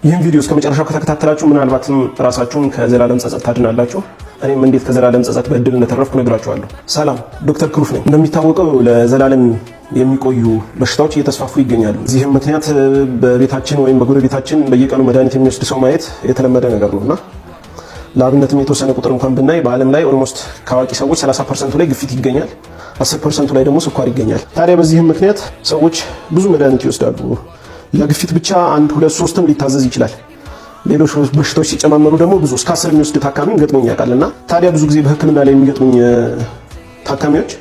ይህን ቪዲዮ እስከ መጨረሻው ከተከታተላችሁ ምናልባትም ራሳችሁን ከዘላለም ጸጸት ታድናላችሁ። እኔም እንዴት ከዘላለም ጸጸት በእድል እንደተረፍኩ ነግራችኋለሁ። ሰላም፣ ዶክተር ክሩፍ ነኝ። እንደሚታወቀው ለዘላለም የሚቆዩ በሽታዎች እየተስፋፉ ይገኛሉ። እዚህም ምክንያት በቤታችን ወይም በጎረቤታችን በየቀኑ መድኃኒት የሚወስድ ሰው ማየት የተለመደ ነገር ነውና ለአብነትም የተወሰነ ቁጥር እንኳን ብናይ በዓለም ላይ ኦልሞስት ከአዋቂ ሰዎች 30% ላይ ግፊት ይገኛል፣ 10% ላይ ደግሞ ስኳር ይገኛል። ታዲያ በዚህም ምክንያት ሰዎች ብዙ መድኃኒት ይወስዳሉ። ለግፊት ብቻ 1 2 3ም ሊታዘዝ ይችላል። ሌሎች በሽታዎች ሲጨማመሩ ደግሞ ብዙ እስከ 10 የሚወስድ ታካሚ ገጥሞኝ ያውቃልና ታዲያ ብዙ ጊዜ በሕክምና ላይ የሚገጥሙኝ ታካሚዎች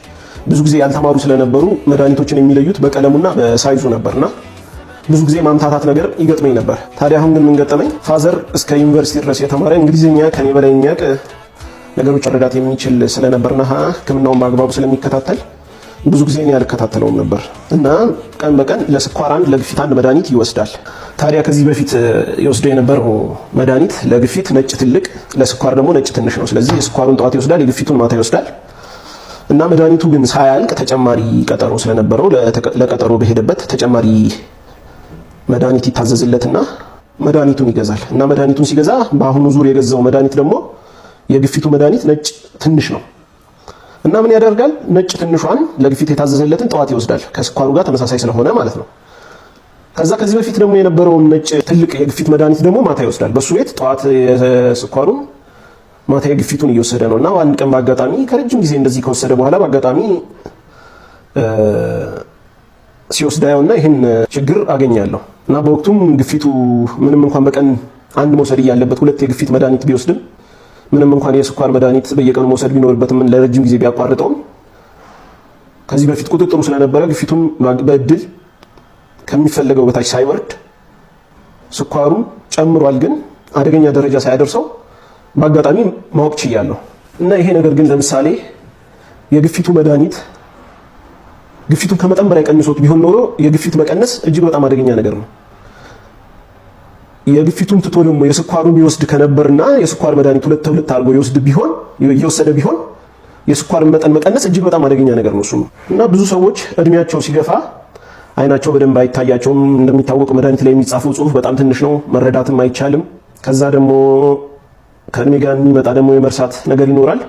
ብዙ ጊዜ ያልተማሩ ስለነበሩ መድኃኒቶችን የሚለዩት በቀለሙና በሳይዙ ነበርና ብዙ ጊዜ ማምታታት ነገር ይገጥመኝ ነበር። ታዲያ አሁን ግን ምን ገጠመኝ? ፋዘር እስከ ዩኒቨርሲቲ ድረስ የተማረ እንግሊዝኛ ከኔ በላይ የሚያውቅ ነገሮች መረዳት የሚችል ስለነበርና ሕክምናውን በአግባቡ ስለሚከታተል ብዙ ጊዜ እኔ አልከታተለውም ነበር እና ቀን በቀን ለስኳር አንድ ለግፊት አንድ መድኃኒት ይወስዳል። ታዲያ ከዚህ በፊት የወስደው የነበረው መድኃኒት ለግፊት ነጭ ትልቅ፣ ለስኳር ደግሞ ነጭ ትንሽ ነው። ስለዚህ የስኳሩን ጠዋት ይወስዳል፣ የግፊቱን ማታ ይወስዳል እና መድኃኒቱ ግን ሳያልቅ ተጨማሪ ቀጠሮ ስለነበረው ለቀጠሮ በሄደበት ተጨማሪ መድኃኒት ይታዘዝለትና መድኃኒቱን ይገዛል እና መድኃኒቱን ሲገዛ በአሁኑ ዙር የገዛው መድኃኒት ደግሞ የግፊቱ መድኃኒት ነጭ ትንሽ ነው እና ምን ያደርጋል? ነጭ ትንሿን ለግፊት የታዘዘለትን ጠዋት ይወስዳል፣ ከስኳሩ ጋር ተመሳሳይ ስለሆነ ማለት ነው። ከዚህ በፊት ደግሞ የነበረውን ነጭ ትልቅ የግፊት መድኃኒት ደግሞ ማታ ይወስዳል። በሱ ቤት ጠዋት የስኳሩን ማታ የግፊቱን እየወሰደ ነው እና አንድ ቀን በአጋጣሚ ከረጅም ጊዜ እንደዚህ ከወሰደ በኋላ በአጋጣሚ ሲወስዳውና ይህን ችግር አገኛለሁ እና በወቅቱም ግፊቱ ምንም እንኳን በቀን አንድ መውሰድ እያለበት 2 የግፊት መድኃኒት ቢወስድም ምንም እንኳን የስኳር መድኃኒት በየቀኑ መውሰድ ቢኖርበትም ለረጅም ጊዜ ቢያቋርጠውም ከዚህ በፊት ቁጥጥሩ ስለነበረ ግፊቱን በእድል ከሚፈለገው በታች ሳይወርድ ስኳሩ ጨምሯል፣ ግን አደገኛ ደረጃ ሳያደርሰው በአጋጣሚ ማወቅ ችያለሁ እና ይሄ ነገር ግን ለምሳሌ የግፊቱ መድኃኒት ግፊቱን ከመጠን በላይ ቀንሶት ቢሆን ኖሮ የግፊት መቀነስ እጅግ በጣም አደገኛ ነገር ነው። የግፊቱን ትቶ ደግሞ የስኳሩን ቢወስድ ከነበርና የስኳር መድኃኒት 2 አድርጎ እየወሰደ ቢሆን የስኳርን መጠን መቀነስ እጅግ በጣም አደገኛ ነገር ነው እሱ እና ብዙ ሰዎች እድሜያቸው ሲገፋ አይናቸው በደንብ አይታያቸውም። እንደሚታወቀው መድኃኒት ላይ የሚጻፈው ጽሑፍ በጣም ትንሽ ነው፣ መረዳትም አይቻልም። ከዛ ደግሞ ከእድሜ ጋር የሚመጣ ደግሞ የመርሳት ነገር ይኖራል።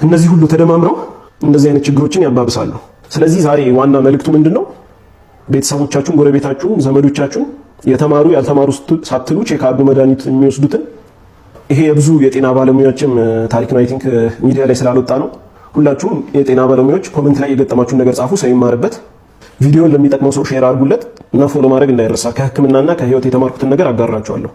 እነዚህ ሁሉ ተደማምረው እንደዚህ አይነት ችግሮችን ያባብሳሉ። ስለዚህ ዛሬ ዋና መልእክቱ ምንድነው? ቤተሰቦቻችሁን፣ ጎረቤታችሁን፣ ዘመዶቻችሁን የተማሩ ያልተማሩ ሳትሉ ቼክ አድርጉ መድኃኒት የሚወስዱትን። ይሄ የብዙ የጤና ባለሙያዎችም ታሪክ ነው። አይ ቲንክ ሚዲያ ላይ ስላልወጣ ነው። ሁላችሁም የጤና ባለሙያዎች ኮሜንት ላይ የገጠማችሁን ነገር ጻፉ፣ ሰው ይማርበት። ቪዲዮን ለሚጠቅመው ሰው ሼር አድርጉለት እና ፎሎ ማድረግ እንዳይረሳ። ከሕክምናና ከህይወት የተማርኩትን ነገር አጋራችኋለሁ።